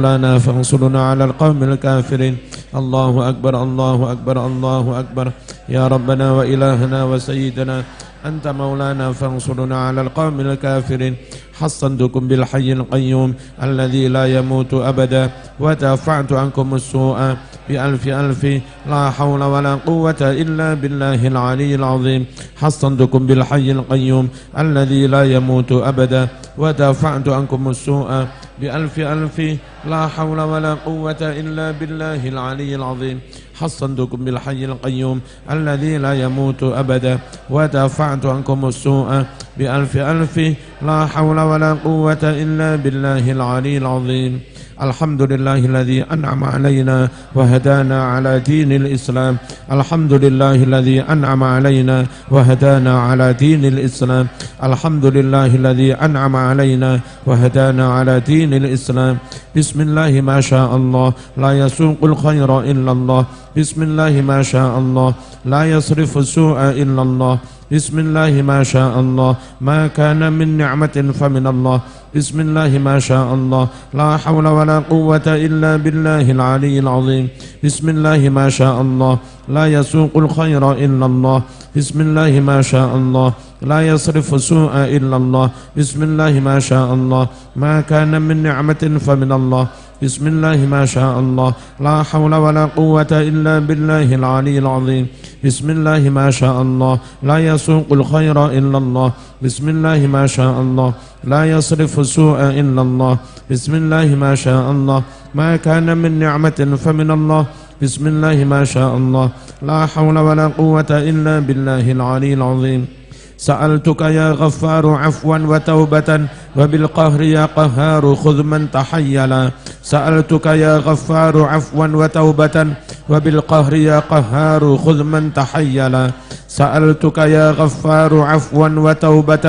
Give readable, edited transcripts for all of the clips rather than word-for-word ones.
مولانا فانصرنا على القوم الكافرين. الله أكبر الله أكبر الله أكبر. يا ربنا وإلهنا وسيدنا أنت مولانا فانصرنا على القوم الكافرين. حصنتكم بالحي القيوم الذي لا يموت أبدا ودافعت عنكم السوء بألف ألف لا حول ولا قوة إلا بالله العلي العظيم. حصنتكم بالحي القيوم الذي لا يموت أبدا ودافعت عنكم السوء بألف ألف لا حول ولا قوة إلا بالله العلي العظيم. حصنتكم بالحي القيوم الذي لا يموت أبدا ودافعت عنكم السوء بألف ألف لا حول ولا قوة إلا بالله العلي العظيم. الحمد لله الذي أنعم علينا وهدانا على دين الإسلام. الحمد لله الذي أنعم علينا وهدانا على دين الإسلام. الحمد لله الذي أنعم علينا وهدانا على دين الإسلام. بسم الله ما شاء الله لا يسوق الخير إلا الله. بسم الله ما شاء الله لا يصرف السوء إلا الله. بسم الله ما شاء الله ما كان من نعمة فمن الله. بسم الله ما شاء الله لا حول ولا قوة إلا بالله العلي العظيم. بسم الله ما شاء الله لا يسوق الخير إلا الله. بسم الله ما شاء الله لا يصرف السوء إلا الله. بسم الله ما شاء الله ما كان من نعمة فمن الله. بسم الله ما شاء الله لا حول ولا قوة إلا بالله العلي العظيم. بسم الله ما شاء الله لا يسوق الخير إلا الله. بسم الله ما شاء الله لا يصرف السوء إلا الله. بسم الله ما شاء الله ما كان من نعمة فمن الله. بسم الله ما شاء الله لا حول ولا قوة إلا بالله العلي العظيم. سألتك يا غفار عفوا وتوبة وبالقهر يا قهار خذ من تحيلا. سألتك يا غفار عفوا وتوبة وبالقهر يا قهار خذ من تحيلا. سألتك يا غفار عفوا وتوبة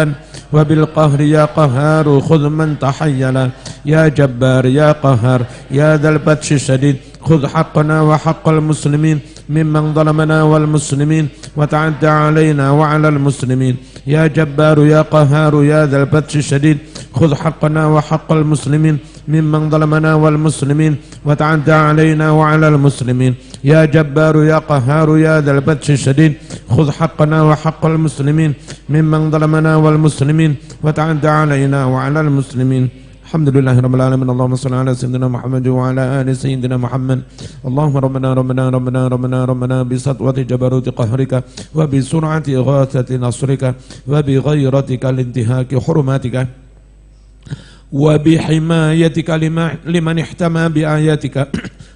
وبالقهر يا قهار خذ من تحيلا. يا جبار يا قهار يا ذا البطش الشديد خذ حقنا وحق المسلمين ممن ظلمنا والمسلمين وتعدى علينا وعلى المسلمين. يا جبار يا قهار يا ذا البطش الشديد خذ حقنا وحق المسلمين ممن ظلمنا والمسلمين وتعدى علينا وعلى المسلمين. يا جبار يا قهار يا ذا البطش الشديد خذ حقنا وحق المسلمين ممن ظلمنا والمسلمين وتعدى علينا وعلى المسلمين. الحمد لله رب العالمين. اللهم صل على سيدنا محمد وعلى آل سيدنا محمد. اللهم ربنا ربنا ربنا ربنا ربنا بسطوة جبروت قهرك وبسرعة إغاثة نصرك وبغيرتك لانتهاك حرماتك وبحمايتك لمن احتمى بآياتك.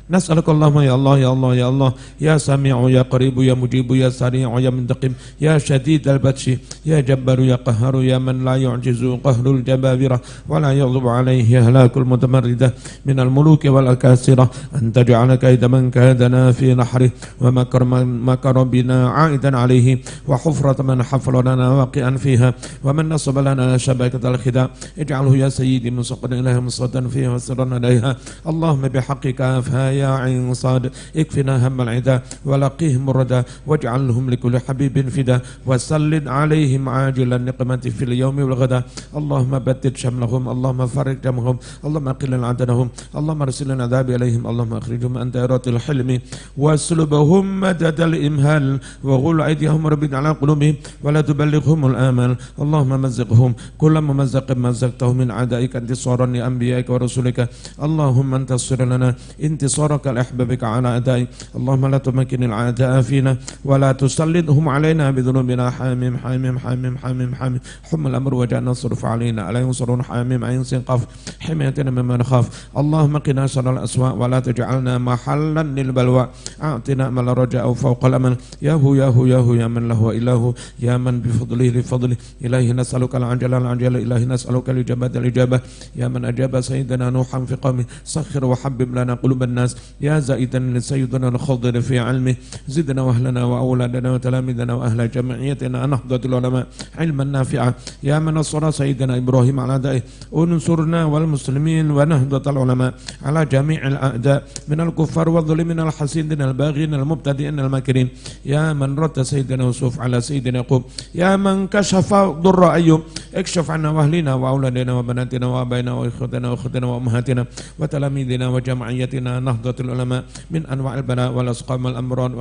نسألك اللهم يا الله يا الله يا الله يا سميع يا قريب يا مجيب يا سريع يا منتقم يا شديد البطش يا جبار يا قهار يا من لا يعجز قهر الجبابرة ولا يغضب عليه هلاك المتمردة من الملوك والأكاسرة أن تجعل كيد من كادنا في نحره ومكر من مكر بنا عائدا عليه وحفرة من حفر لنا واقعا فيها ومن نصب لنا شبكة الخداع اجعله يا سيدي مسقا إليها مصدا فيها وسرا إليها. اللهم بحقك أفها يا عين صاد اكفنا هم العدا ولقيهم الردى واجعلهم لكل حبيب فدا وسلط عليهم عاجل النقمة في اليوم والغدا. اللهم بدد شملهم اللهم فرج جمهم اللهم قلل عددهم اللهم ارسل العذاب إليهم اللهم اخرجهم من دائرة الحلم واسلبهم مدد الإمهال وغل أيديهم ربنا على قلوبهم ولا تبلغهم الآمال. اللهم مزقهم كل ممزق مزقته من عدائك انتصارا لأنبيائك ورسولك. اللهم انتصر لنا انتصارك لأحبابك على أدائك. اللهم لا تمكن العداء فينا ولا تسلطهم علينا بذنوبنا. حامم حامم حامم حامم حامم حم الأمر وجعلنا صرف علينا على ينصرون. حامم عين سنقف حمايتنا مما نخاف. اللهم قنا شر الأسواء ولا تجعلنا محلا للبلوى. أعطنا ما لا رجاء فوق الأمل. يا هو يا هو يا هو يا من له إله يا من بفضله لفضله. إلهي نسألك العجل العجل. إلهي نسألك الإجابة الإجابة. يا من أجاب سيدنا نوحا في قومه سخر وحبب لنا قلوب الناس يا زائدا لسيدنا الخضر في علمه زدنا واهلنا واولادنا وتلاميذنا واهل جمعيتنا نهضة العلماء علما نافعا يا من نصر سيدنا ابراهيم على دائه انصرنا والمسلمين ونهضة العلماء على جميع الاعداء من الكفار والظالمين الحاسدين الباغين المبتدئين الماكرين يا من رد سيدنا يوسف على سيدنا يعقوب يا من كشف ضر ايوب اكشف عنا واهلنا واولادنا وبناتنا وابائنا واخوتنا واخواتنا وامهاتنا وتلاميذنا وجمعيتنا نهضة العلماء من انواع البلاء والاسقام والامراض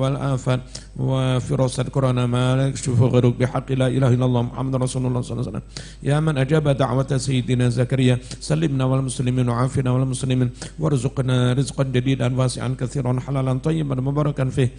والافات وفراسة كورونا ما يكشف غيرك بحق لا اله الا الله محمد رسول الله صلى الله عليه وسلم يا من اجاب دعوة سيدنا زكريا سلمنا والمسلمين وعافنا والمسلمين وارزقنا رزقا جديدا واسعا كثيرا حلالا طيبا مباركا فيه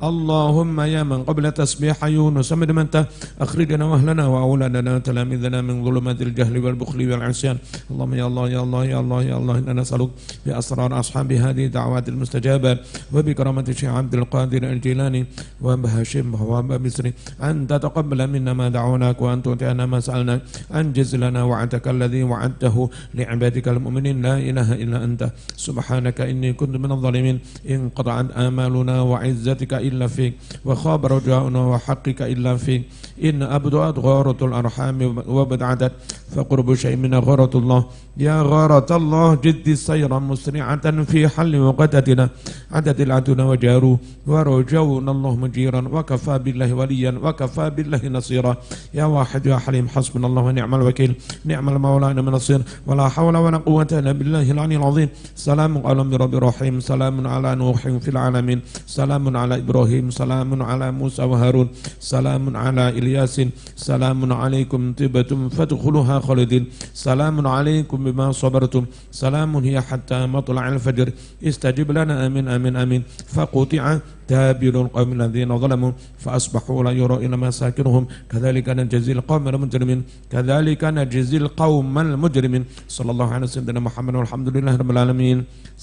اللهم يا من قبل تسبيح يونس من منته اخرجنا واهلنا واولادنا وتلاميذنا من ظلمات الجهل والبخل والعصيان اللهم يا الله يا الله يا الله يا الله انا نسالك باسرار اصحاب هذه الدعوات المستجابه وبكرامه الشيخ عبد القادر الجيلاني وبهاشم وابا مصري ان تتقبل منا ما دعوناك وان تؤتينا ما سالناك انجز لنا وعدك الذي وعدته لعبادك المؤمنين لا اله الا انت سبحانك اني كنت من الظالمين انقطعت امالنا وعزتك الا فيك وخاب رجاؤنا وحقك الا فيك ان ابدأت غارة الارحام وبدعتت فقرب شيء من غارة الله يا غارة الله جد سيرا مسرعة في حل وقتتنا عدد العدنا وجاروا ورجونا الله مجيرا وكفى بالله وليا وكفى بالله نصيرا يا واحد يا حليم حسبنا الله ونعم الوكيل نعم المولى ونعم النصير ولا حول ولا قوة إلا بالله العلي العظيم سلام على رب رحيم سلام على نوح في العالمين سلام على إبراهيم سلام على موسى وهارون سلام على إلياس سلام عليكم طيبتم فادخلوها خالدين سلام عليكم بما صبرتم سلام هي حتى مطلع الفجر استجب لنا آمين آمين آمين فقطع دابر القوم الذين ظلموا فأصبحوا لا يرى إلا مساكنهم كذلك نجزي القوم المجرمين كذلك نجزي القوم المجرمين صلى الله على سيدنا محمد والحمد لله رب العالمين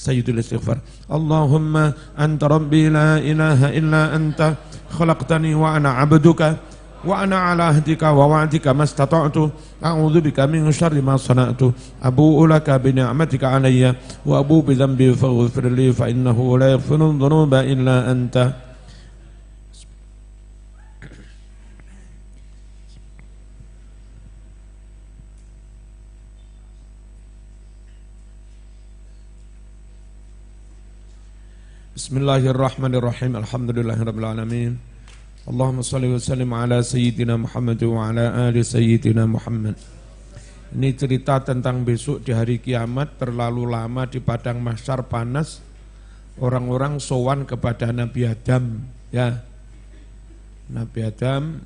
سيد الاستغفار اللهم أنت ربي لا إله إلا أنت خلقتني وأنا عبدك وأنا على عهدك ووعدك ما استطعت أعوذ بك من شر ما صنعت أبوء لك بنعمتك علي وأبوء بذنبي فاغفر لي فإنه لا يغفر الذنوب إلا أنت بسم الله الرحمن الرحيم الحمد لله رب العالمين Allahumma salli wa sallim ala sayyidina Muhammad wa ala ali sayyidina Muhammad. Ini cerita tentang besok di hari kiamat terlalu lama di padang mahsyar panas. Orang-orang sowan kepada Nabi Adam, ya. Nabi Adam,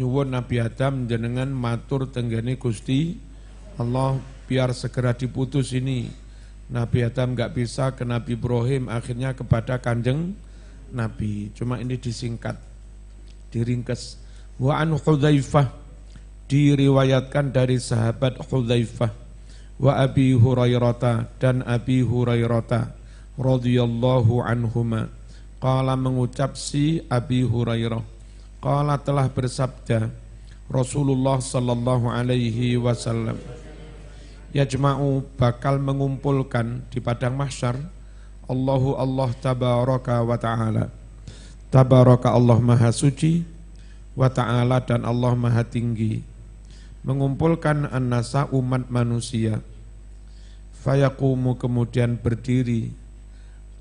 nyuwun Nabi Adam jenengan matur tenggene Gusti Allah biar segera diputus ini. Nabi Adam enggak bisa ke Nabi Ibrahim, akhirnya kepada Kanjeng Nabi. Cuma ini disingkat. Diringkas wa an Hudzaifah diriwayatkan dari sahabat Hudzaifah wa Abi Hurairah dan Abi Hurairah radhiyallahu anhuma qala mengucap si Abi Hurairah qala telah bersabda Rasulullah sallallahu alaihi wasallam yajma'u bakal mengumpulkan di padang mahsyar Allah tabaraka wa ta'ala Tabaraka Allah Maha Suci wa Ta'ala dan Allah Maha Tinggi mengumpulkan an-nasa umat manusia fayaqumu kemudian berdiri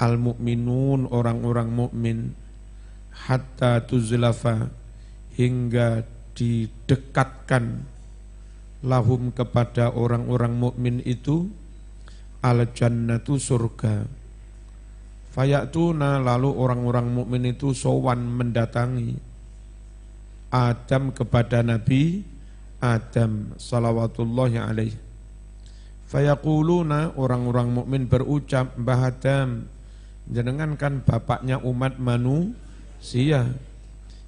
al-mu'minun orang-orang mukmin hatta tuzlafa hingga didekatkan lahum kepada orang-orang mukmin itu al-jannatu surga Fayatuna lalu orang-orang mukmin itu sowan mendatangi Adam kepada Nabi Adam salawatullahi alaihi. Fayaquluna orang-orang mukmin berucap Mbah Adam jenengan kan bapaknya umat manusia.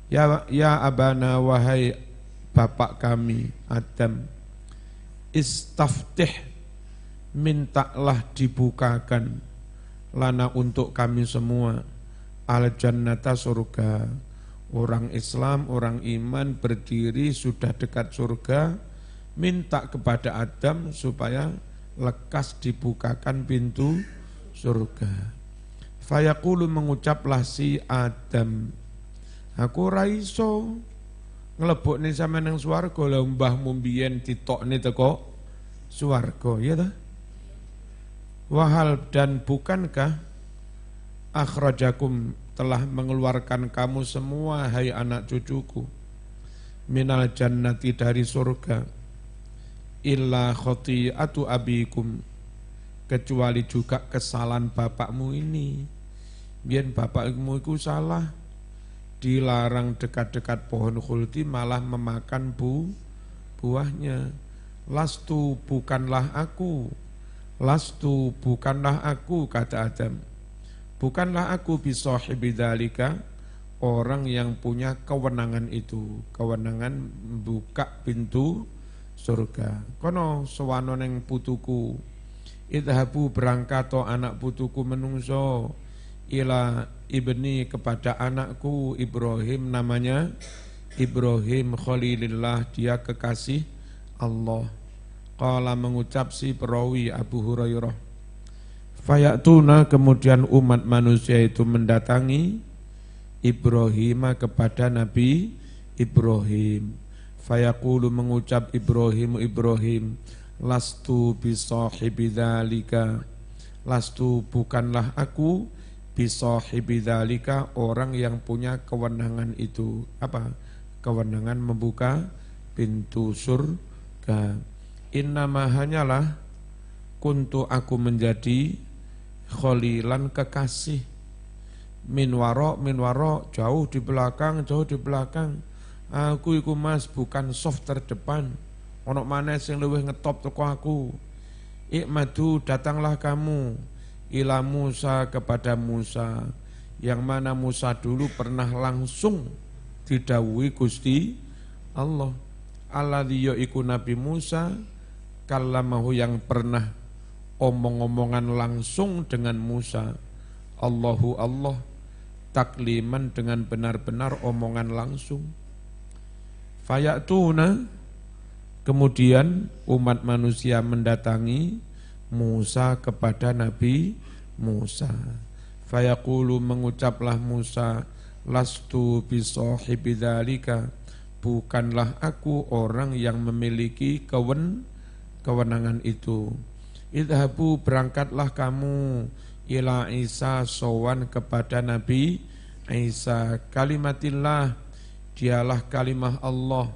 Ya abana wahai bapak kami Adam istaftih mintalah dibukakan lana untuk kami semua al-jannata surga. Orang Islam, orang iman berdiri sudah dekat surga, minta kepada Adam supaya lekas dibukakan pintu surga. Fayaqulu mengucaplah si Adam, aku ora iso nglebokne sampeyan nang swarga lha mbahmu mbiyen ditokne teko swarga, ya ta? Wahal dan bukankah akhrajakum telah mengeluarkan kamu semua hai anak cucuku minal jannati dari surga illa khati'atu abikum kecuali juga kesalahan bapakmu ini. Biyen bapakmu itu salah, dilarang dekat-dekat pohon khuldi malah memakan buahnya. Lastu bukanlah aku, kata Adam. Bukanlah aku bisahibi dzalika, orang yang punya kewenangan itu, kewenangan buka pintu surga. Kono sewano neng putuku, idhabu berangkato anak putuku menungso ila ibni kepada anakku Ibrahim, namanya Ibrahim Khalilillah, dia kekasih Allah. Qala mengucap si perawi Abu Hurairah, fayatuna kemudian umat manusia itu mendatangi Ibrahim kepada Nabi Ibrahim. Fayaqulu mengucap Ibrahim, lastu bisahibi dzalika, lastu bukanlah aku bisahibi dzalika, orang yang punya kewenangan itu. Apa? Kewenangan membuka pintu surga. Innama hanyalah kuntu aku menjadi khalilan kekasih, min waro jauh di belakang. Aku iku mas bukan soft terdepan, ono maneh sing luwih ngetop teko aku. Ikmadu datanglah kamu ila Musa kepada Musa, yang mana Musa dulu pernah langsung didhawuhi Gusti Allah. Alladzi iku Nabi Musa kallamahu yang pernah omong-omongan langsung dengan Musa. Allahu Allah takliman dengan benar-benar omongan langsung. Fayatuna kemudian umat manusia mendatangi Musa kepada Nabi Musa. Fayaqulu mengucaplah Musa, lastu bisahibi dzalika, bukanlah aku orang yang memiliki kewenangan itu. Idhabu berangkatlah kamu ila Isa sowan kepada Nabi Isa, kalimatillah dialah kalimah Allah.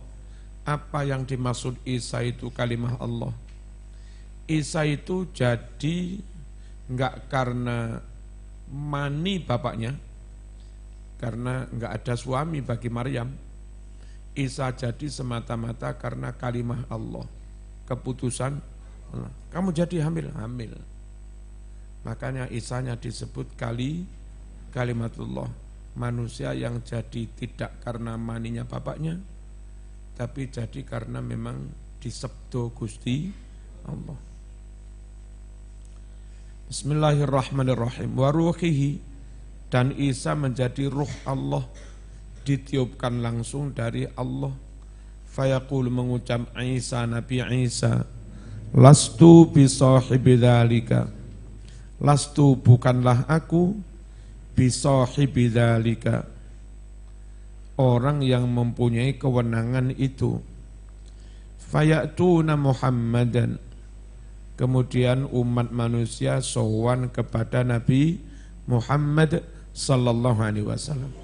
Apa yang dimaksud Isa itu kalimah Allah? Isa itu jadi enggak karena mani bapaknya, karena enggak ada suami bagi Maryam. Isa jadi semata-mata karena kalimah Allah, keputusan Allah. Kamu jadi hamil. Makanya Isanya disebut kalimatullah, manusia yang jadi tidak karena maninya bapaknya, tapi jadi karena memang disebdo Gusti Allah. Bismillahirrahmanirrahim. Wa ruhihi, dan Isa menjadi ruh Allah, ditiupkan langsung dari Allah. Fayaqul mengucap Isa, Nabi Isa, lastu bisahibi dzalika, lastu bukanlah aku bisahibi dzalika, orang yang mempunyai kewenangan itu. Fayatuna Muhammadan, kemudian umat manusia sowan kepada Nabi Muhammad sallallahu alaihi wasallam.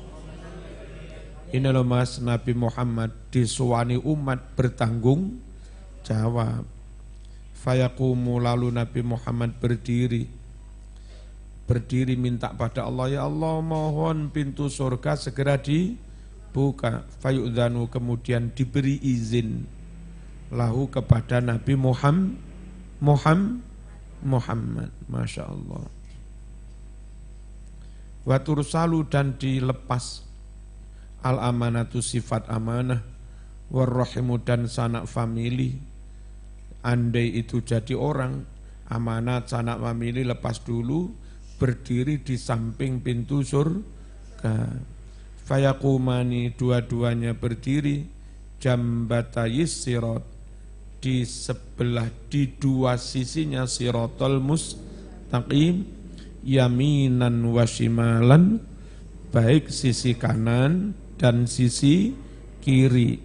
Ini loh mas, Nabi Muhammad disuwani umat bertanggung jawab. Fayaqumu, lalu Nabi Muhammad berdiri minta pada Allah, ya Allah mohon pintu surga segera dibuka. Fayu'dzanu, kemudian diberi izin lahu kepada Nabi Muhammad, Masya Allah. Wa tursalu, dan dilepas al-amanatu sifat amanah, warrahimu, dan sanak famili. Andai itu jadi orang, amanat sanak famili lepas dulu, berdiri di samping pintu surga. Fayaqumani, dua-duanya berdiri, jambatayis sirat, di dua sisinya siratal mustaqim, yaminan wa shimalan, baik sisi kanan dan sisi kiri.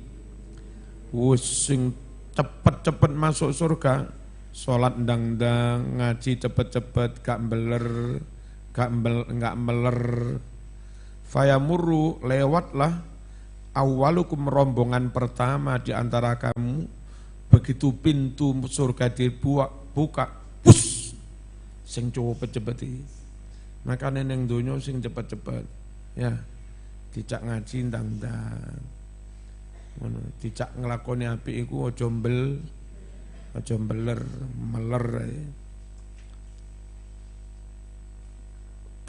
Sing cepet-cepet masuk surga, sholat ndang-ndang, ngaji cepet-cepet, gak meler. Fayamurru, lewatlah awalukum, rombongan pertama di antara kamu, begitu pintu surga dibuka, pus, sing cepet-cepet iki. Makane ning donya sing cepet-cepet, ya. Dijak ngaji ndang-ndang. Ngono, dijak nglakoni apik iku aja meler.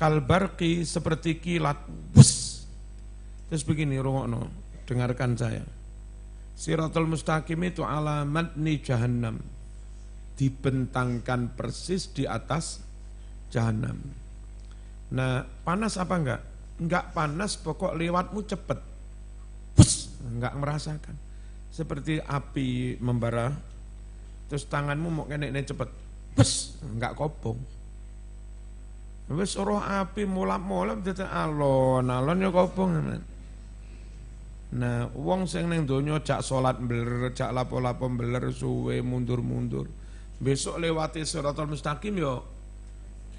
Kalbarqi, seperti kilat, bus. Terus begini, rungokno, dengarkan saya. Siratul mustaqim itu alamat ni jahannam, dibentangkan persis di atas jahannam. Nah, panas apa enggak? Enggak panas, pokok lewatmu cepet, bus, enggak merasakan. Seperti api membara, terus tanganmu mau kene cepet, bus, enggak kobong. Wis roh api mulap-mulap dadi alon-alon ya kobong. Nah, wong sing ning donya jak salat mbler, jak lapo-lapo mbler suwe mundur-mundur. Besok lewati Siratal Mustaqim ya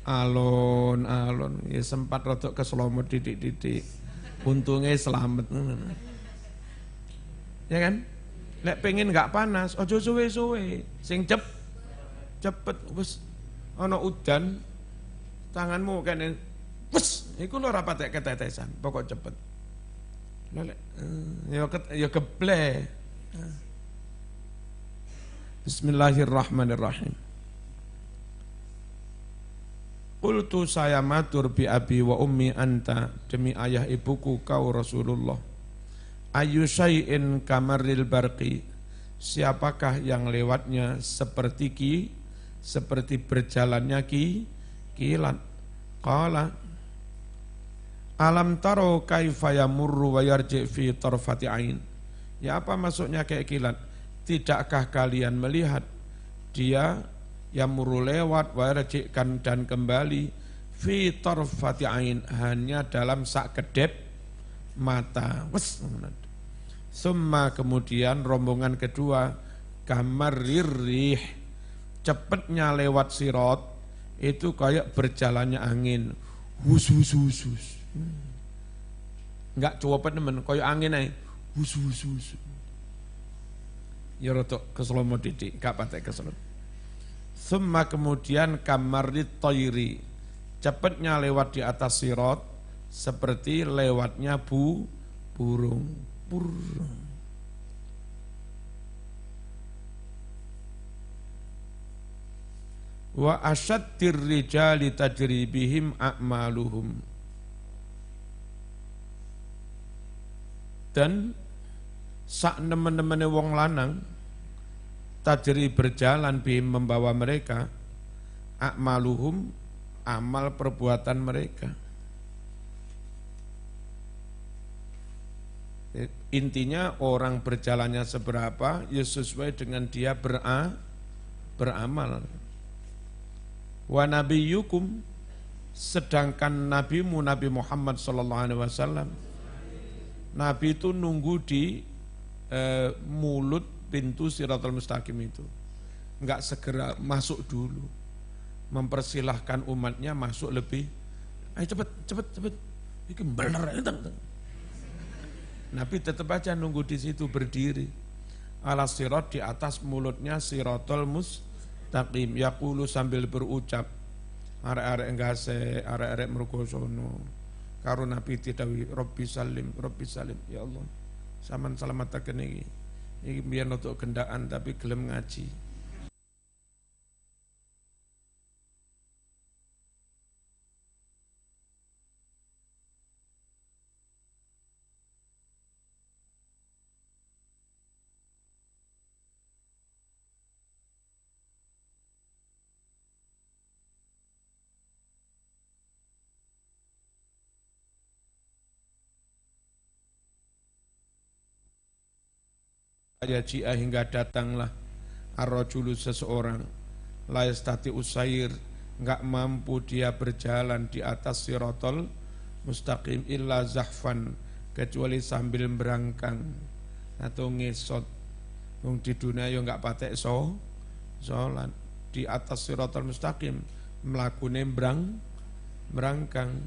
alon-alon, ya sempat rada keselomot titik-titik. Untunge selamat. Ya kan? Lek pengen enggak panas, aja suwe-suwe. Sing cepet wis ana udan tanganmu kene wes iku lho ora patek ketetesan, pokok cepet. Lek ya keble. Bismillahirrahmanirrahim. Qultu, saya matur bi abi wa ummi anta, demi ayah ibuku kau Rasulullah. Ayu syai'in kamaril barqi, siapakah yang lewatnya seperti berjalannya kilat. Qala alam taro kaifa yamurru wa yarji fi tarfati ain. Ya, apa maksudnya kayak kilat? Tidakkah kalian melihat dia yamurru lewat wa yarji'kan dan kembali fi tarfati ain, hanya dalam sak kedip mata. Summa, kemudian rombongan kedua, kamarir rih, cepatnya lewat sirat itu kayak berjalannya angin, hus. Enggak cepet temen, kayak angin aja, hus. Ya rotok keselomo didik, gak patek keselom. Summa, kemudian kamarit toiri, cepatnya lewat di atas sirat seperti lewatnya burung. Wa asyaddir rijali tajri bihim a'maluhum, dan sak nemen-nemene wong lanang tajri berjalan bihim membawa mereka a'maluhum, amal perbuatan mereka. Intinya orang berjalannya seberapa ya sesuai dengan dia beramal. Wa nabiyyukum, sedangkan nabimu Nabi Muhammad sallallahu alaihi wasallam, Nabi itu nunggu di mulut pintu Siratal Mustaqim itu, enggak segera masuk dulu, mempersilahkan umatnya masuk lebih. Ayo cepet, iki bener. Nabi tetap aja nunggu di situ, berdiri ala sirat, di atas mulutnya Siratal Mustaqim, yaqulu, sambil berucap, arek-arek enggase, arek-arek mergosono karo Nabi didawi Rabbi salim, ya Allah saman salamataken iki biyen untuk gendaan tapi gelem ngaji. Yaji'ah, hingga datanglah ar-rajulu, seseorang, la yastati usair, enggak mampu dia berjalan di atas siratal mustaqim illa zahfan, kecuali sambil berangkang atau ngesot. Wong di dunia yo enggak patek sholat di atas siratal mustaqim mlakune berangkang.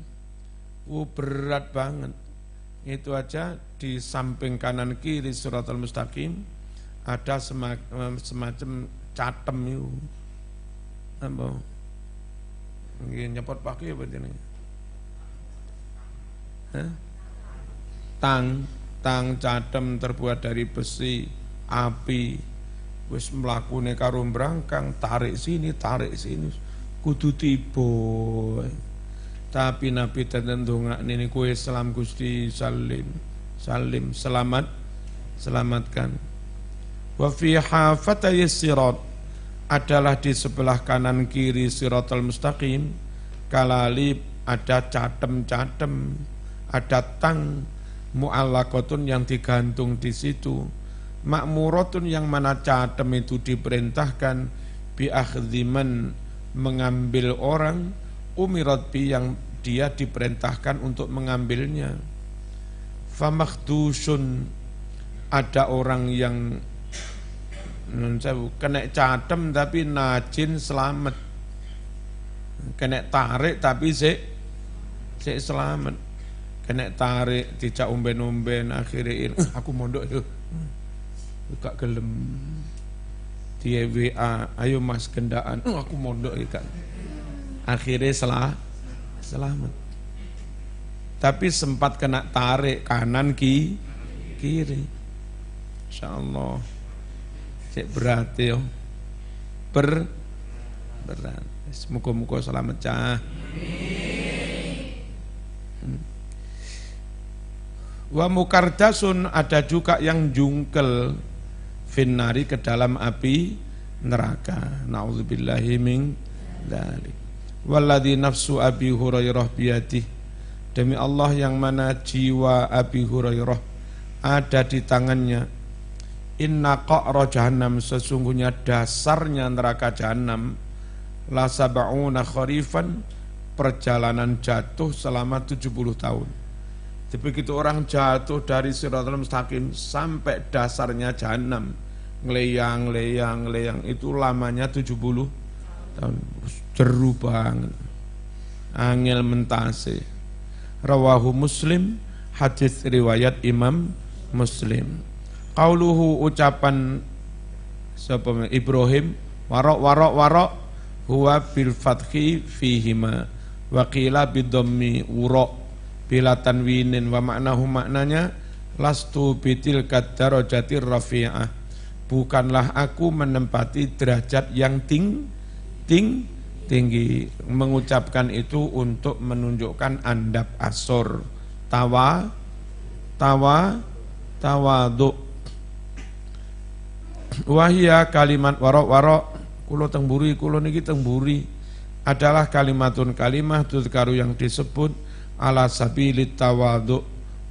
Berat banget. Itu aja di samping kanan kiri siratal mustaqim ada semacam catem itu. Apa? Nggih nyepot pakai apa jenenge? Tang catem terbuat dari besi, api. Wis mlakune karo brangkang, tarik sini, kudu tiba. Tapi Nabi tetendongakne niku Islam Gusti salim, selamatkan. Wa fi hafatayis sirat, adalah di sebelah kanan kiri siratal mustaqim kalalib, ada catem-catem, ada tang mu'allaqatun yang digantung di situ, ma'muratun yang mana catem itu diperintahkan, bi akhdziman mengambil orang, umirat bi yang dia diperintahkan untuk mengambilnya. Famakdusun, ada orang yang kena catem tapi najin selamat, kena tarik tapi sik selamat, kena tarik dijak umben-umben akhirnya aku mondok itu gak gelem, dia WA ayo mas gendaan aku mondok itu kan, akhirnya selamat, tapi sempat kena tarik kanan kiri. Insyaallah cek berat yo, berat. Muka-muka selamat cah. Wa mukardasun, ada juga yang jungkel finnari, ke dalam api neraka. Nauzubillahi min dzalik. Walladzi nafsu Abi Hurairah biyadihi, demi Allah yang mana jiwa Abi Hurairah ada di tangannya. Inna qa'ra jahannam, sesungguhnya dasarnya neraka jahannam, la sab'una kharifan, perjalanan jatuh selama 70 tahun. Jadi begitu orang jatuh dari siratal mustaqim sampai dasarnya jahannam, ngeleyang, itu lamanya 70 tahun. Jeru banget, angel mentase. Rawahu Muslim, hadis riwayat Imam Muslim. Qauluhu, ucapan sapa Ibrahim, warok huwa bil fathi fihima wa qila bidhammi wura bila tanwinin, wa maknahu, maknanya lastu bitil kadarajatir rafi'ah, bukanlah aku menempati derajat yang tinggi. Mengucapkan itu untuk menunjukkan andap asor, tawadu. Wahia kalimat warok kulo tengburi, kulo niki tengburi adalah kalimatun kalimah tuzkaru yang disebut ala sabilit tawadu,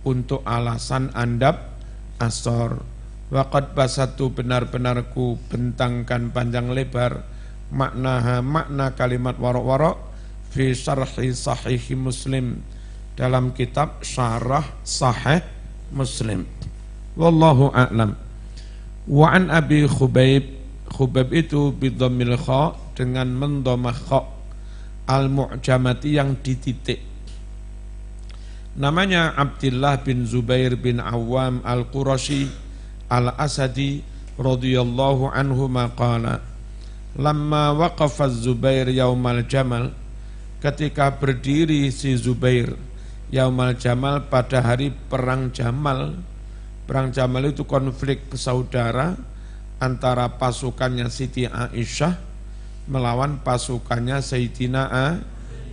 untuk alasan andap asor. Waqad basatu, benar-benar ku bentangkan panjang lebar makna kalimat warok fi syarhi sahih Muslim, dalam kitab syarah sahih Muslim. Wallahu a'lam. Wa an Abi Khubaib itu bidhammil kha, dengan mendhamah kha, al-mu'jamati yang dititik. Namanya Abdullah bin Zubair bin Awam al-Qurashi al-Asadi radhiyallahu anhu maqala, lamma waqafa Zubair yaumal jamal, ketika berdiri si Zubair yaumal jamal, pada hari perang Jamal. Perang Jamal itu konflik saudara antara pasukannya Siti Aisyah melawan pasukannya Sayyidina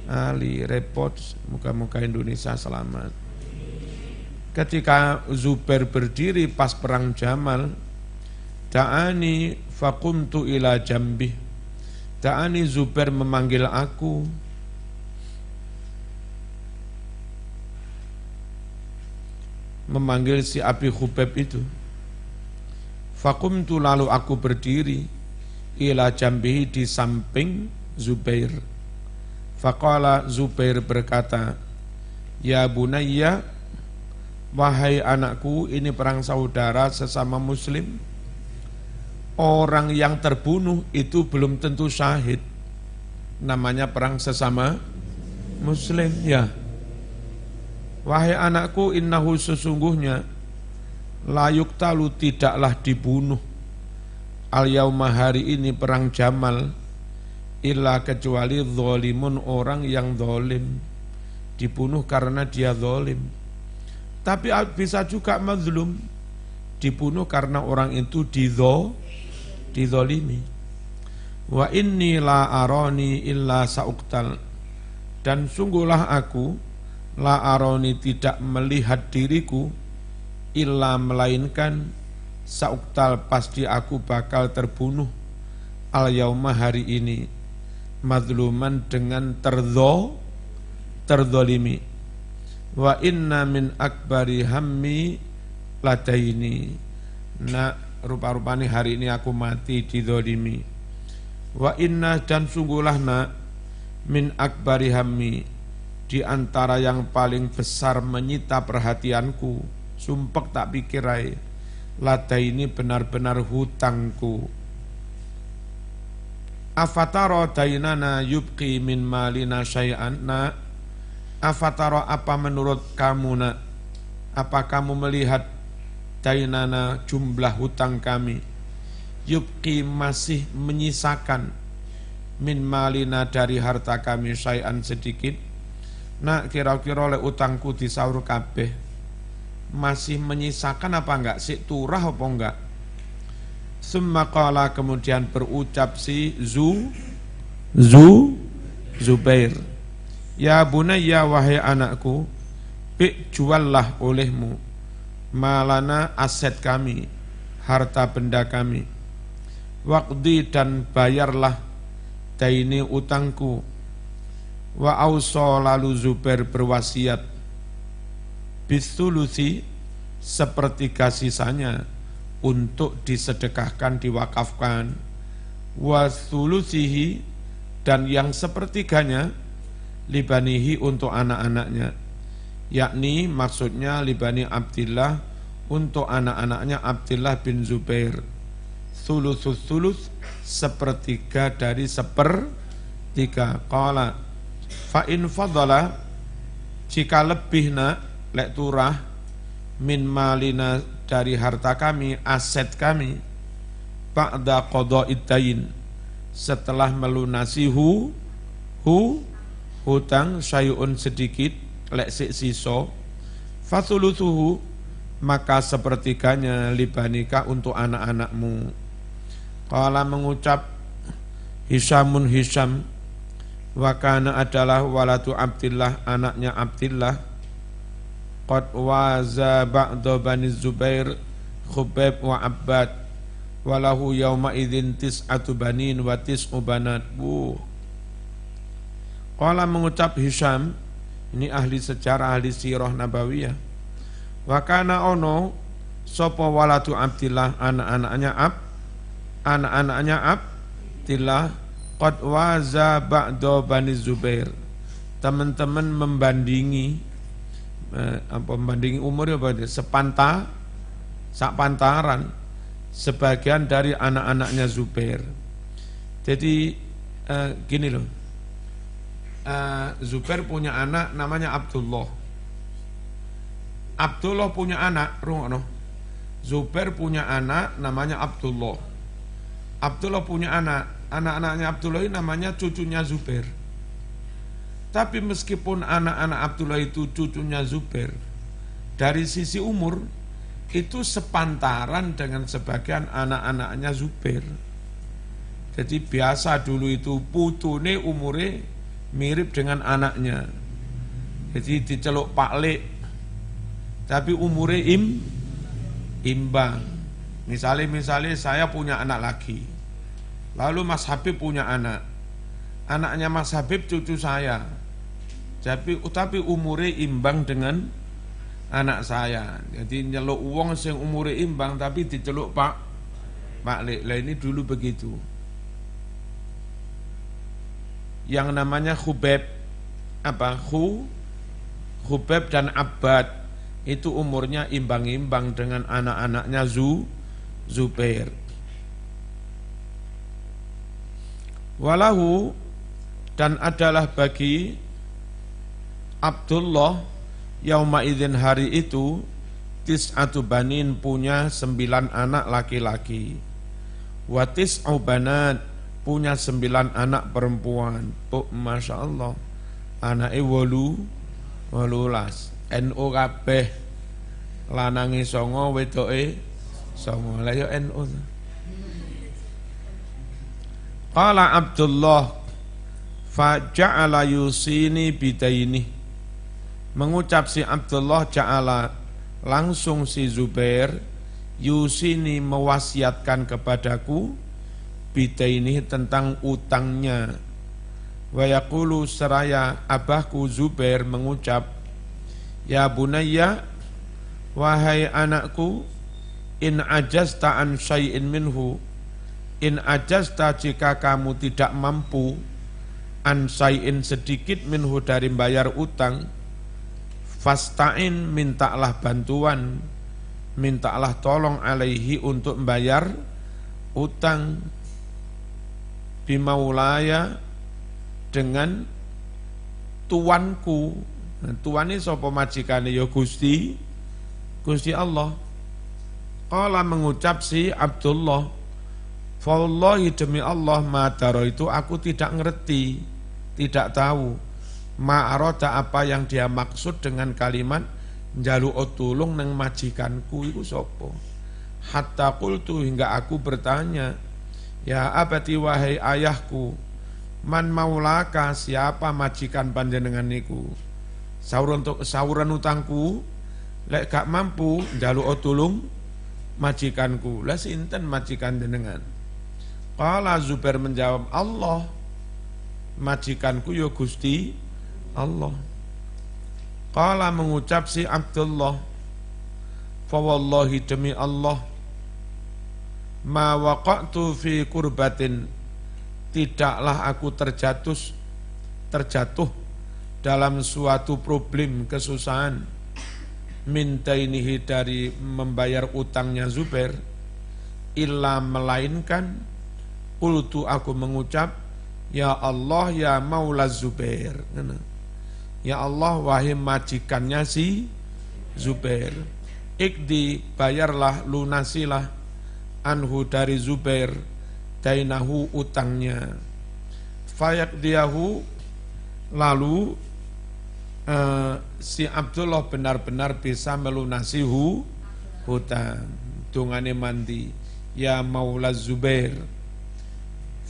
Ali. Repot, muka-muka Indonesia selamat. Ketika Zubair berdiri pas perang Jamal, da'ani faqumtu ila jambih, da'ani, Zubair memanggil aku, memanggil si Abi Khubaib itu. Faqumtu, lalu aku berdiri, ila jambihi, di samping Zubair Faqala Zubair berkata, ya bunayya, wahai anakku, ini perang saudara sesama muslim. Orang yang terbunuh itu belum tentu syahid. Namanya perang sesama muslim, ya. Wahai anakku, innahu sesungguhnya la yuktalu tidaklah dibunuh al-yauma hari ini perang Jamal illa kecuali zalimun orang yang zalim, dibunuh karena dia zalim. Tapi bisa juga mazlum, dibunuh karena orang itu dizalimi. Wa inni la arani illa sauktal, dan sungguhlah aku la arani tidak melihat diriku illa melainkan sauktal pasti aku bakal terbunuh al yauma hari ini mazluman dengan terzalimi. Wa inna min akbari hammi ladaini, nah rupa-rupanya hari ini aku mati dizalimi. Wa inna, dan sungguhlah nak, min akbari hammi, di antara yang paling besar menyita perhatianku, sumpek tak pikirai, ladaini benar-benar hutangku. Afataro dainana yubqi min malina syai'an, na afataro, apa menurut kamu nak, apa kamu melihat dainana jumlah hutang kami, yubqi masih menyisakan, min malina dari harta kami syai'an sedikit, nak kira-kira oleh utangku disaur kabeh, masih menyisakan apa enggak, sik turah apa enggak. Summa qala, kemudian berucap si Zubair, ya bunayya, wahai anakku, juallah olehmu malana aset kami, harta benda kami, waqdi, dan bayarlah daini utangku. Wa auso, lalu Zubair berwasiat, bisulusi, sepertiga sisanya untuk disedekahkan, diwakafkan. Wa sulusihi, dan yang sepertiganya libanihi, untuk anak-anaknya, yakni maksudnya libani Abdillah, untuk anak-anaknya Abdillah bin Zubair. Sulusus sulus, sepertiga dari sepertiga. Qala fa in fadala, jika lebih nak lek turah, min malina, dari harta kami, aset kami, ba'da qada'id dain, setelah melunasi hutang, syai'un sedikit, lek siso, fasulusuhu, maka sepertiganya libanika, untuk anak-anakmu. Qala, mengucap Hishamun Hisham, wa kana adalah waladu Abdillah, anaknya Abdillah, qad waza ba'da bani Zubair Khubayb wa Abbad, walahu yauma idzin tis'atu banin wa tis'u banat. Qala, mengucap Hisham, ini ahli sejarah, ahli sirah nabawiyah, wa kana ono sapa waladu Abdillah, anak-anaknya Abdillah, qad waza ba'da bani Zubair, teman-teman membandingi membandingi umur apa itu, sepantaran sebagian dari anak-anaknya Zubair. Jadi gini loh, Zubair punya anak namanya Abdullah. Abdullah punya anak, Zubair punya anak namanya Abdullah. Abdullah punya anak-anaknya Abdullah ini namanya cucunya Zubair. Tapi meskipun anak-anak Abdullah itu cucunya Zubair, dari sisi umur itu sepantaran dengan sebagian anak-anaknya Zubair. Jadi biasa dulu itu putune umure mirip dengan anaknya. Jadi diceluk Pak Lek, tapi umure imbang. Misalnya saya punya anak lagi, lalu Mas Habib punya anak, anaknya Mas Habib cucu saya. Tapi umure imbang dengan anak saya. Jadi nyeluk uang sing umure imbang tapi diceluk Pak Lek. Lah ini dulu begitu. yang namanya Khubeb Khubeb dan Abbad itu umurnya imbang-imbang dengan anak-anaknya Zubair. Walahu, dan adalah bagi Abdullah yauma idzin hari itu tis'atu banin, punya 9 anak laki-laki, wa tis'u banat, punya 9 anak perempuan. Oh, Masya Allah, anake 18, NU kabeh, lanange 9 wedoke 9, lah ya NU. Qala Abdullah fa ja'ala yusini bidaini, mengucap si Abdullah, ja'ala langsung si Zubair, yusini mewasiatkan kepadaku, bidaini tentang utangnya. Wa yaqulu, seraya abahku Zubair mengucap, ya bunayya, wahai anakku, in ajazta an syai'in minhu, in ajazta, jika kamu tidak mampu, an syai'in sedikit minhu dari bayar utang, fasta'in, mintalah bantuan, mintalah tolong, alaihi untuk membayar utang, bimaulaya, dengan tuanku. Nah, tuan ini sapa majikane? Ya Gusti Allah. Qala, mengucap si Abdullah, fa wallahi, demi Allah, ma daro, itu aku tidak ngerti, tidak tahu, ma arada, apa yang dia maksud dengan kalimat njaluk tulung nang majikanku iku sapa. Hatta qultu, hingga aku bertanya, ya abati, wahai ayahku, man maulaka, siapa majikan panjenengan niku? Sauran utangku, lek gak mampu njaluk tulung majikanku. Lah sinten majikan jenengan? Qala, Zubair menjawab, Allah, majikanku ya Gusti Allah. Qala, mengucap si Abdullah, fa wallahi, demi Allah, ma waqa'tu fi kurbatin, tidaklah aku terjatuh dalam suatu problem, kesusahan, mintainihi, dari membayar utangnya Zubair, illa, melainkan, qultu, aku mengucap, ya Allah, ya maula Zubair, ya Allah, wahai majikannya si Zubair, ikdi, bayarlah, lunasilah, anhu, dari Zubair, dainahu, utangnya, fayaqdiyahu, lalu si Abdullah benar-benar bisa melunasi hutang. Dungane mandi, ya maula Zubair.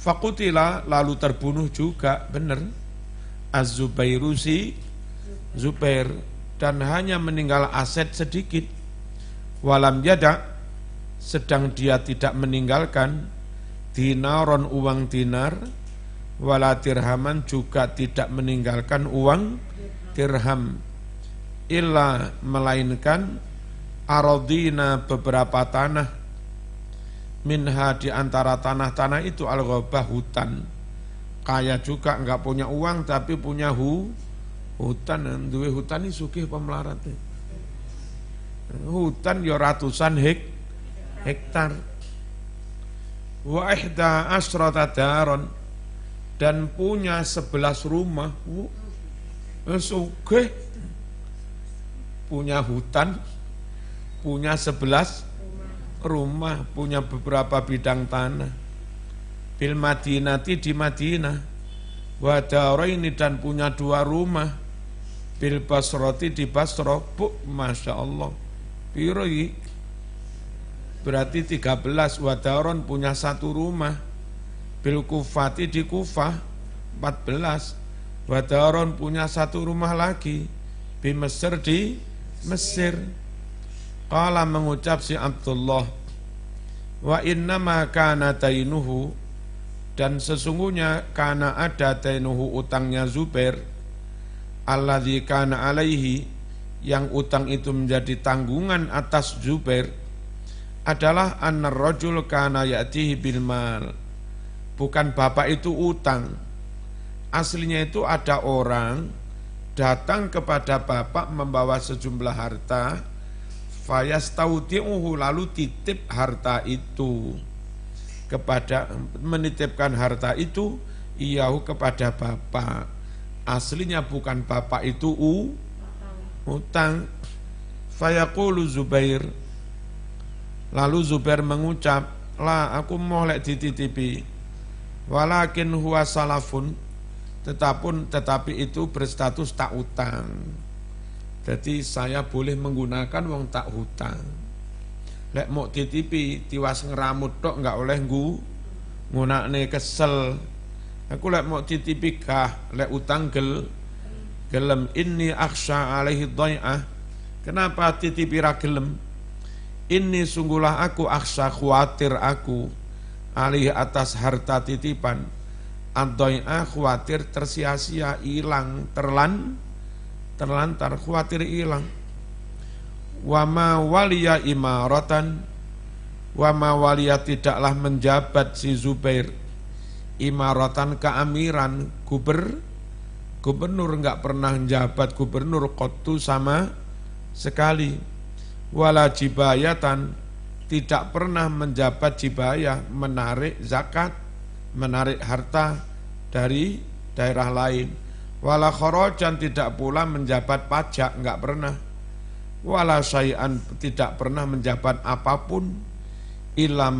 Fakutila, lalu terbunuh juga, benar, Az-Zubairu, si Zubair, dan hanya meninggal aset sedikit. Walam yada, sedang dia tidak meninggalkan dinaron, uang dinar, wala dirhaman, juga tidak meninggalkan uang dirham, illa, melainkan, aradina, beberapa tanah, minha, di antara tanah-tanah itu, al-ghabah, hutan. Kaya juga, enggak punya uang tapi punya hutan. Duwe hutan ini sugih pemelarat. Hutan ya ratusan hektar. Wa ihda asrata daron, dan punya 11 rumah. Sugih, punya hutan, punya 11 rumah, punya beberapa bidang tanah. Bil Madinati, di Madinah. Wa daraini, dan punya 2 rumah. Bil Basrati, di Basra. Masya Allah, piro iki? Berarti 13. Wa daron, punya 1 rumah. Bil Kufati, di Kufah, 14. Wa daron, punya 1 rumah lagi. Bi Mesir, di Mesir. Qala, mengucap si Abdullah, wa innama kana dainuhu, dan sesungguhnya kana ada dainuhu, utangnya Zubair, alladzi kana alaihi, yang utang itu menjadi tanggungan atas Zubair, adalah annar rajul kana ya'tihi bil mal, bukan bapak itu utang, Aslinya itu ada orang datang kepada bapak membawa sejumlah harta, fayastaudi'uhu, lalu titip harta itu kepada, menitipkan harta itu iyahu kepada bapak. Aslinya bukan bapak itu utang. Fayaqulu Zubair, lalu Zubair mengucap, la aku mau lek dititipi, walakin huwa salafun, tetapi itu berstatus tak utang. Jadi saya boleh menggunakan wong tak hutang. Lek mau titipi tiwas ngeramut tok enggak oleh ngunakne kesel. Aku lek mau titipi kah, lek utang gelem. Inni akhsha alaihi dhai'ah. Kenapa titipi ra gelem? Inni sungguhlah aku akhsha, khawatir aku alaihi atas harta titipan. Ad-dhai'ah, khawatir tersia-sia, hilang, terlantar, khawatir hilang. Wa ma waliya imaratan, wa ma waliya tidaklah menjabat si Zubair imaratan keamiran, gubernur enggak pernah menjabat gubernur qattu sama sekali. Wala jibayatan, tidak pernah menjabat jibayah, menarik zakat, menarik harta dari daerah lain. Wala kharajan, tidak pula menjabat pajak, enggak pernah. Wala syai'an, tidak pernah menjabat apapun, illa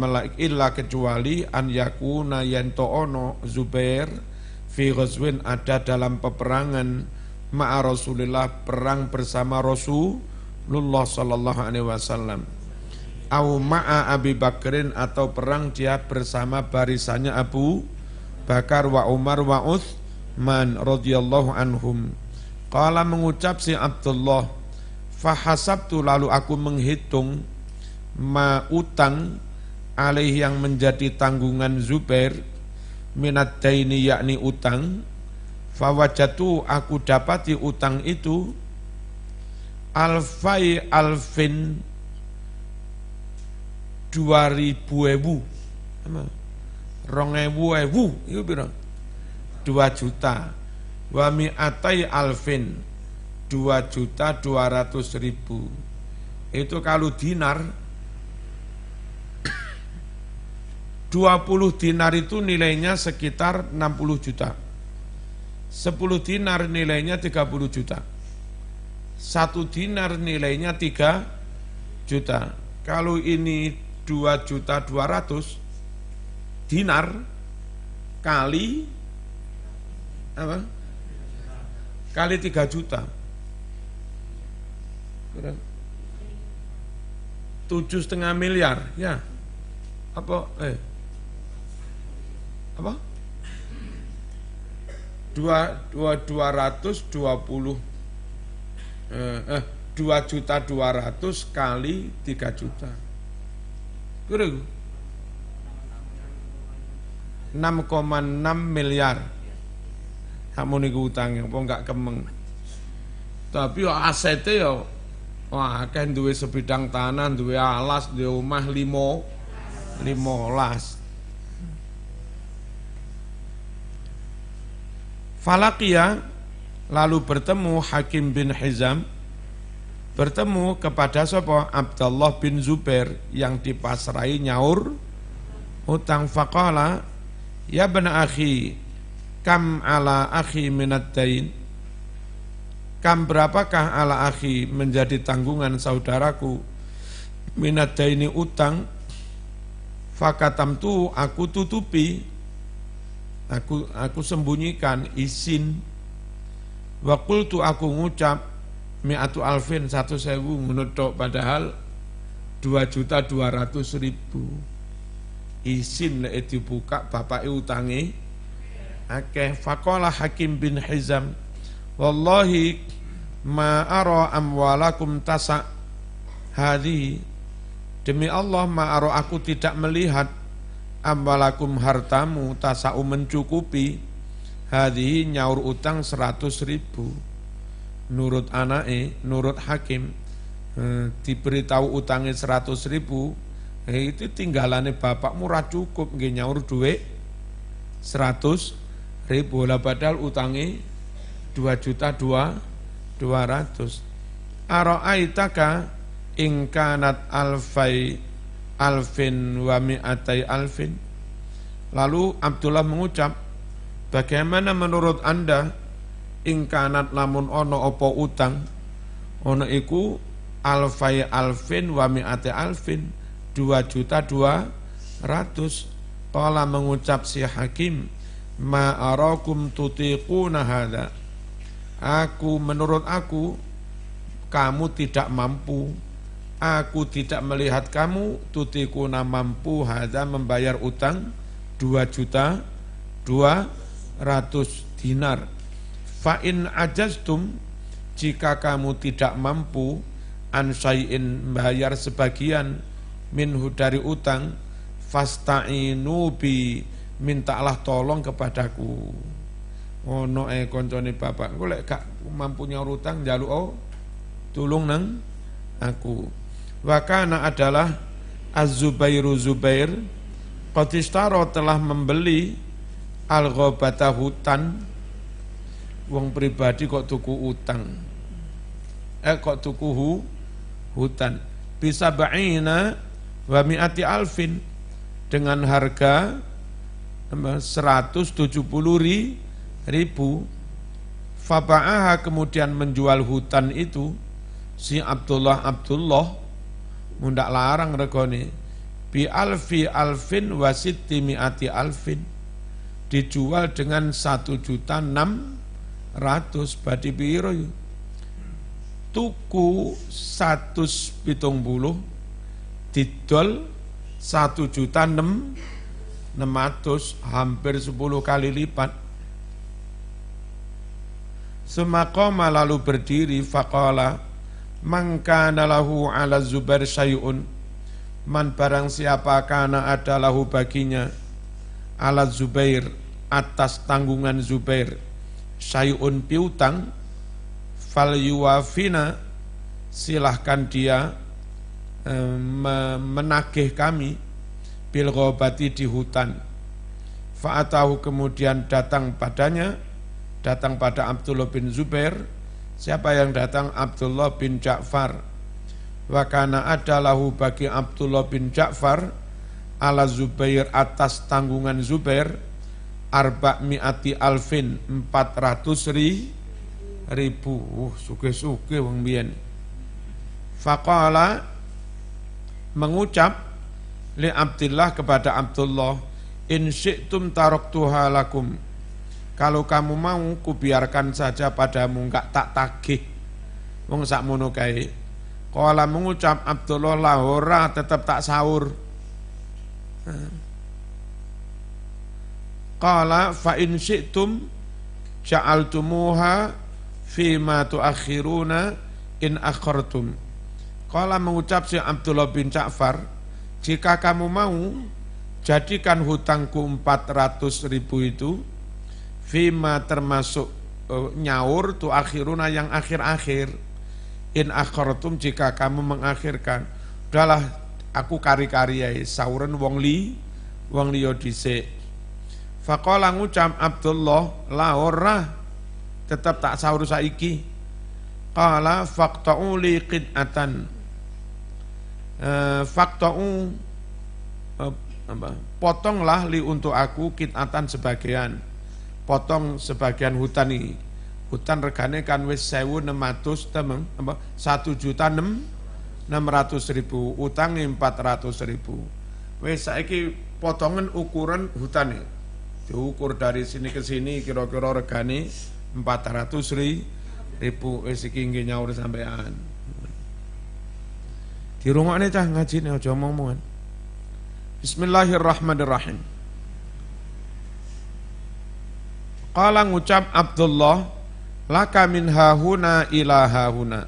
kecuali an yakuna yanto'ono Zubair fi ghazwin, ada dalam peperangan ma'a Rasulillah, perang bersama Rasulullah sallallahu alaihi wasallam, au ma'a Abi Bakrin, atau perang dia bersama barisannya Abu Bakar wa Umar wa Utsman radhiyallahu anhum. Qala, mengucap si Abdullah, fahasabtu, lalu aku menghitung ma utang alaih, yang menjadi tanggungan Zubair, minat daini, yakni utang. Fawajatu, aku dapati utang itu alfai alfin, 2000 2000 itu berapa? 2 juta. Wa mi'atai alfin, 2.200.000. Itu kalau dinar, 20 dinar itu nilainya sekitar 60 juta. 10 dinar nilainya 30 juta. 1 dinar nilainya 3 juta. Kalau ini 2.200.000 dinar kali apa? Kali 3 juta. 7,5 miliar, ya. Apa? 2.200.000 kali 3 juta. Kira 6,6 miliar. Kamu niku utangnya, apa enggak kemeng. Tapi ya asete ya, wah kan duwe sebidang tanah, duwe alas, duwe omah 15. Falaqiya, lalu bertemu Hakim bin Hizam, bertemu kepada sapa? Abdullah bin Zubair, yang dipasrai nyaur utang. Faqala, ya bana akhi, kam ala akhi minad dain, kam berapakah ala akhi menjadi tanggungan saudaraku, minad daini utang. Fakatam tu, aku tutupi, aku sembunyikan, izin. Wa qultu, aku ngucap, mi'atu alfin, 1.000 menutuk, padahal 2.200.000. Izin lek dibuka bapak utangi akeh. Faqala Hakim bin Hizam, wallahi ma ara amwalakum tasa hadhi, demi Allah ma ara, aku tidak melihat amwalakum, hartamu, tasau mencukupi, hadhi nyaur utang 100.000. Nurut anake, nurut Hakim, diberitahu utangnya 100.000, itu tinggalannya bapakmu ra cukup nggih nyaur duit 100.000. ribu. Lah padahal utangi 2.200.000. Ara'aitaka in kanat alfin wa mi'atai alfin. Lalu Abdullah mengucap, bagaimana menurut Anda in kanat lamun ono opo utang, ono iku alfai alfin wa mi'atai alfin, 2.200.000. Qala mengucap si Hakim, ma arakum tutiquna hadza. Menurut aku kamu tidak mampu. Aku tidak melihat kamu tutiquna mampu hadza membayar utang 2.200.000 dinar. Fa in ajaztum, jika kamu tidak mampu an syai'in bayar sebagian minhu dari utang, fasta'inu bi, mintalah tolong kepadaku. Ono koncone bapak, kok lek gak mampu nyaur utang njaluk tulung nang aku. Wa kana adalah Az-Zubairu Zubair qad ishtara telah membeli al-ghabata hutan. Wong pribadi kok tuku utang. Kok tuku hutan. Bisa ba'ina wa mi'ati alfin, dengan harga 170.000. Faba'aha, kemudian menjual hutan itu si Abdullah mundak larang regone bi alfi alfin wa sitti mi'ati alfin, dijual dengan 1.600.000. Badi piro tuku 170 didol 1.600.000, hampir 10 kali lipat. Sumaqama, lalu berdiri, faqala man kana lahu ala Zubair syai'un, man barang siapa kana ada lahu baginya ala Zubair, atas tanggungan Zubair, syai'un piutang, fal yuwafina, silahkan dia menagih kami bil ghabati, di hutan. Fa'atahu, kemudian datang pada Abdullah bin Zubair. Siapa yang datang? Abdullah bin Ja'far. Wa kana adalahu, bagi Abdullah bin Ja'far, ala Zubair, atas tanggungan Zubair, 400 alfin, 400.000. Suge-suge wong biyen. Faqala, mengucap li Abdillah, kepada Abdullah, in syi'tum taraktuha lakum, kalau kamu mau kubiarkan saja padamu, enggak tak tagih wong sakmono kae. Qala, mengucap Abdullah, la ora, tetap tak sahur. Qala fa in syi'tum ja'altumuha fima tuakhiruna in akhartum. Qala, mengucap si Abdullah bin Ja'far, jika kamu mau jadikan hutangku 400.000 itu fima, termasuk nyaur tuakhiruna, yang akhir-akhir, in akhartum, jika kamu mengakhirkan. Udahlah, aku kari-kari ae sauren wong liya dhisik. Faqala, ngucap Abdullah, la ora, tetap tak sahur saiki. Qala faqta'u li qid'atan, potonglah li untuk aku qid'atan, sebagian, potong sebagian hutan ini. Hutan regane kan wis 1.600 temeng, 1.600.000, utange 400.000. Wis saiki potongan ukuran hutan ini, diukur dari sini ke sini, kira-kira regane 400.000. Wis iki nggih nyaur sampean. Dirungokne cah ngajine aja omong-omongan. Bismillahirrahmanirrahim. Qala, ngucap Abdullah, laka min hahuna ila hahuna,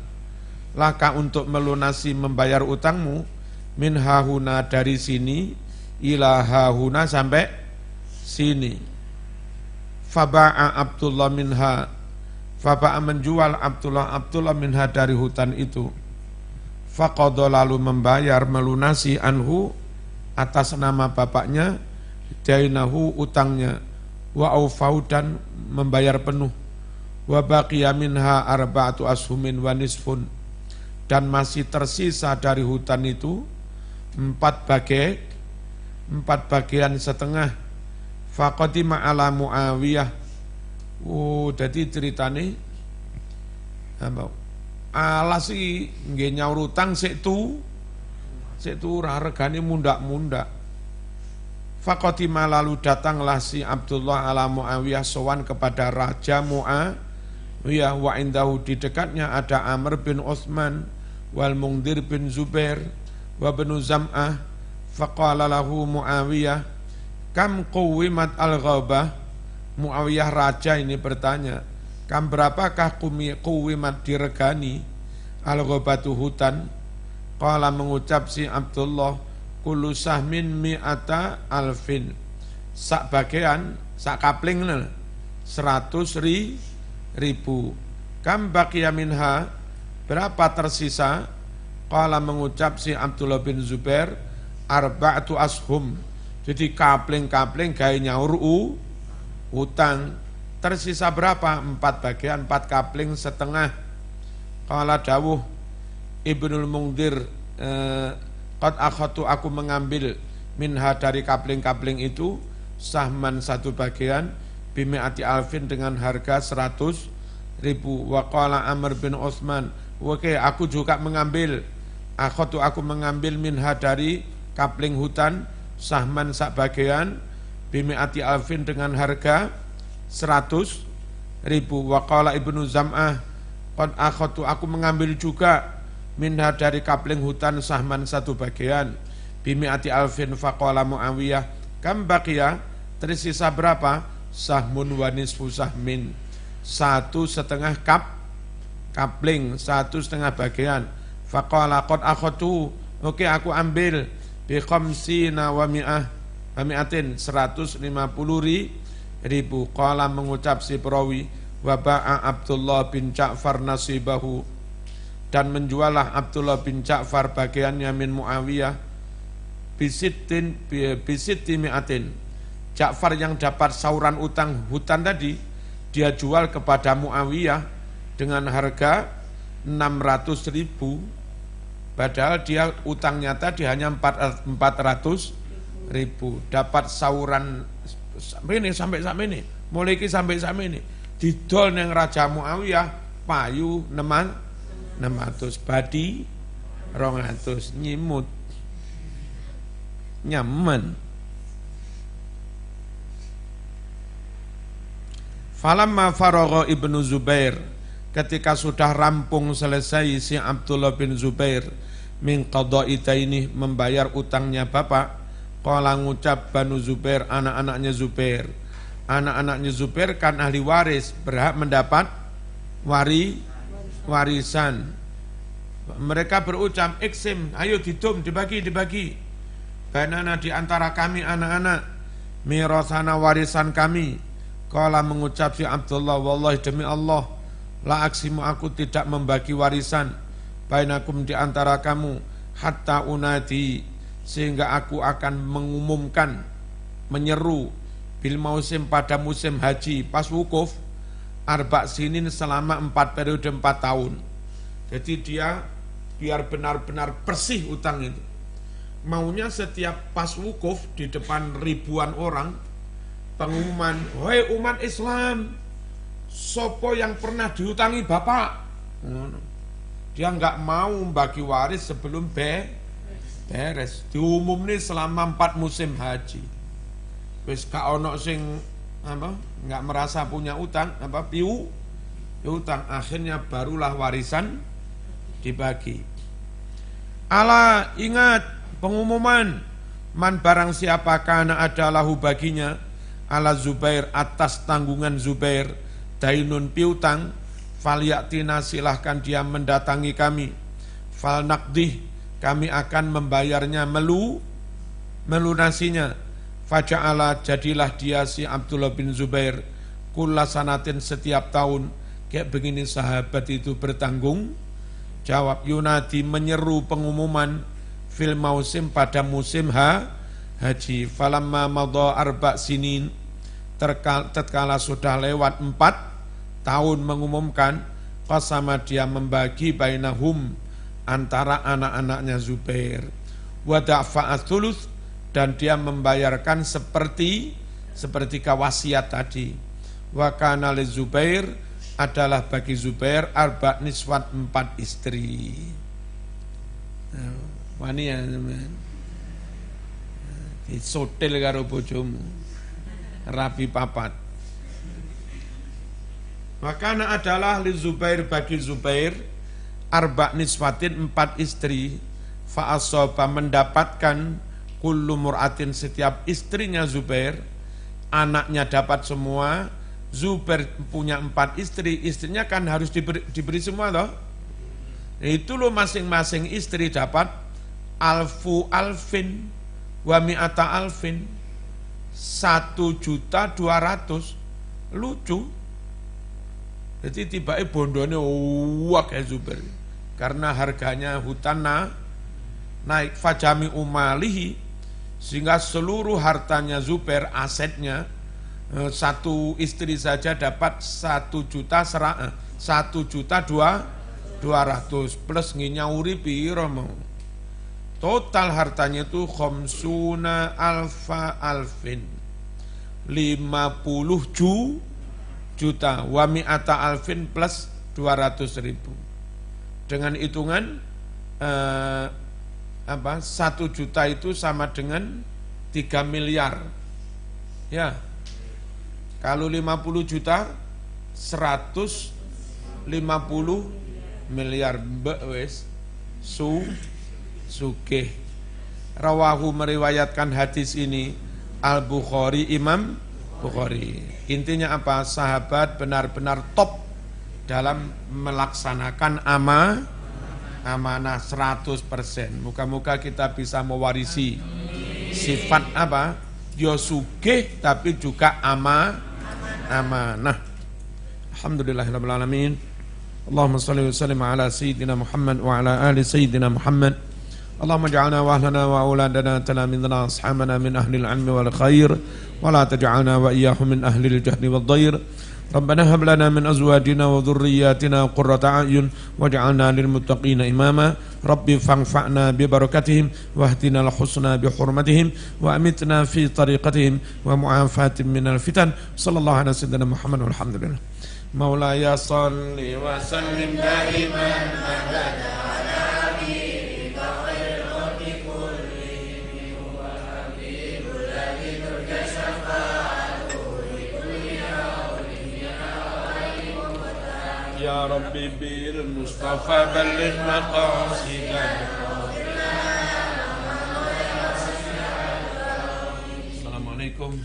laka untuk melunasi membayar utangmu, min hahuna, dari sini, ila hahuna, sampai sini. Faba'a Abdullah minha, faba'a, menjual Abdullah minha, dari hutan itu. Faqadha, lalu membayar, melunasi, anhu, atas nama bapaknya, dainahu, utangnya. wa aufau dan membayar penuh, wa baqiya minha arba'atu ashumin wa nisfun, dan masih tersisa dari hutan itu 4 bagian setengah. Faqadima ala Muawiyah. Jadi ceritane alas iki nggih nyaur utang sik tu regane mundak-mundak. Faqadima lalu datanglah si Abdullah ala Muawiyah sowan kepada Raja Muawiyah, wa indahu di dekatnya ada Amr bin Utsman wal Mungdir bin Zubair wa bin Zam'ah. Faqala lahu Muawiyah, kam quwimat al-ghabah. Muawiyah raja ini bertanya, kam berapakah quwimat diregani al-ghabatu hutan? Qala mengucap si Abdullah, kullu sahmin mi'ata alfin. Sak bagian, sak kapling 100.000. Kam baqiya minha, berapa tersisa? Qala mengucap si Abdullah bin Zubair, arba'atu ashum. Jadi kapling-kapling gawe nyaur utang. Tersisa berapa? 4 bagian, 4 kapling setengah. Qala dawuh Ibnul Mungdir, qad akhadtu, aku mengambil minha dari kapling-kapling itu sahman 1 bagian bimi'ati alfin dengan harga 100.000. Wa qala Amr bin Utsman, oke aku juga mengambil, akhadtu aku mengambil minha dari kapling hutan sahman sak bagian bimi'ati alfin dengan harga 100.000. Wa qala Ibnu Zam'ah, qad akhadtu aku mengambil juga minha dari kapling hutan sahman 1 bagian bimi'ati alfin. Faqala Muawiyah, kam baqiya, tersisa berapa? Sahmun wa nisfu sahmin, 1,5 kapling, 1,5 bagian. Faqala qad akhadtu, oke aku ambil bi khamsina wa mi'atin, 150.000. Qala mengucap si perawi, wa ba'a Abdullah bin Ja'far nasibahu, dan menjualah Abdullah bin Ja'far bagiannya min Muawiyah bisitti mi'atin. Ja'far yang dapat sauran utang hutan tadi, dia jual kepada Muawiyah dengan harga 600.000. Padahal dia utangnya tadi hanya 400.000. Dapat sauran sampai ini, mulai sampai ini. Didol yang Raja Muawiyah payu 600, badi 200, nyimut nyaman. Falamma faragha Ibnu Zubair, ketika sudah rampung selesai si Abdullah bin Zubair min qada'i daini, membayar utangnya bapak, qala ngucap Banu Zubair, anak-anaknya Zubair kan ahli waris, berhak mendapat warisan. Mereka berucap, iksim, ayo dibagi banana di antara kami anak-anak, mirasana warisan kami. Qala mengucap si Abdullah, wallahi demi Allah, la aksimu, aku tidak membagi warisan bainakum di antara kamu, hatta unadi, sehingga aku akan mengumumkan, menyeru bil mausim, pada musim haji pas wukuf, arba' sinin, selama 4 periode 4 tahun. Jadi dia biar benar-benar bersih utang itu. Maunya setiap pas wukuf di depan ribuan orang, pengumuman, wahai umat Islam, sopo yang pernah diutangi bapak. Dia enggak mau bagi waris sebelum beres. Diumum nih selama 4 musim haji. Wis gak ono sing enggak merasa punya utang, piu utang, akhirnya barulah warisan dibagi. Ala, ingat pengumuman, man barang siapa kana adalahu baginya, ala Zubair, atas tanggungan Zubair, dainun piutang, falyaktina, silahkan dia mendatangi kami, fal naqdih, kami akan membayarnya, melunasinya. Faja'ala, jadilah dia si Abdullah bin Zubair, kulla sanatin, setiap tahun, kayak begini sahabat itu bertanggung jawab, yunadi, menyeru pengumuman, fil mausim, pada musim haji. Falamma madha arba' sinin, tatkala sudah lewat 4 tahun mengumumkan, qasama dia membagi bainahum antara anak-anaknya Zubair, wa da'fa'at thuluth, dan dia membayarkan seperti wasiat tadi. Wa kana li Zubair, adalah bagi Zubair arba niswat 4 istri. Wani ya teman. Disotel karo bojomu. Rabi papat. Makana adalah li Zubair, bagi Zubair arba niswatin 4 istri, fa asaba mendapatkan kullu mur'atin setiap istrinya Zubair, anaknya dapat semua. Zubair punya 4 istri, istrinya kan harus diberi semua toh. Itu loh, masing-masing istri dapat alfu alfin wa mi'ata alfin, 1.200.000. Lucu. Jadi tiba-tiba bondone wak ya Zubair. Karena harganya hutan naik, fajami umalihi, sehingga seluruh hartanya Zubair, asetnya, 1 istri saja dapat 1.200.000 plus nginyauri piro mau. Total hartanya itu khamsuna alfa alfin, 50 juta, wa mi'ata alfin plus 200.000. Dengan hitungan 1 juta itu sama dengan 3 miliar. Ya. Kalau 50 juta 150 miliar wes sugih. Rawahu, meriwayatkan hadis ini Al-Bukhari, Imam Bukhari. Intinya apa? Sahabat benar-benar top dalam melaksanakan amanah 100%. Muka-muka kita bisa mewarisi sifat apa? Yo sugih tapi juga amanah. Alhamdulillahirabbil alamin. Allahumma shalli wa sallim ala sayyidina Muhammad wa ala ali sayyidina Muhammad. Allahumma ij'alna wa ahlana wa auladana talamidana ashabana min ahli al-'ilmi wal khair wa la taj'alna wa iyyahum min ahli al-jahli wad dhair. Rabbana hab lana min azwajina wa dhurriyyatina qurrata a'yun waj'alna lil muttaqina imama. Rabbi fanfa'na bi barakatihim wahdina al husna bi hurmatihim wa amitna fi tariqatihim wa mu'afatin minal fitan. Sallallahu ala sayyidina Muhammad walhamdulillah. Maulaya salli wa sallim daiman abada ala habibika khairil khalqi kullihim wa habibul ladzi turja syafa'atuhu li kulli awlin ya Ya Rabbi bil Mustafa balligh maqasidana. Assalamualaikum.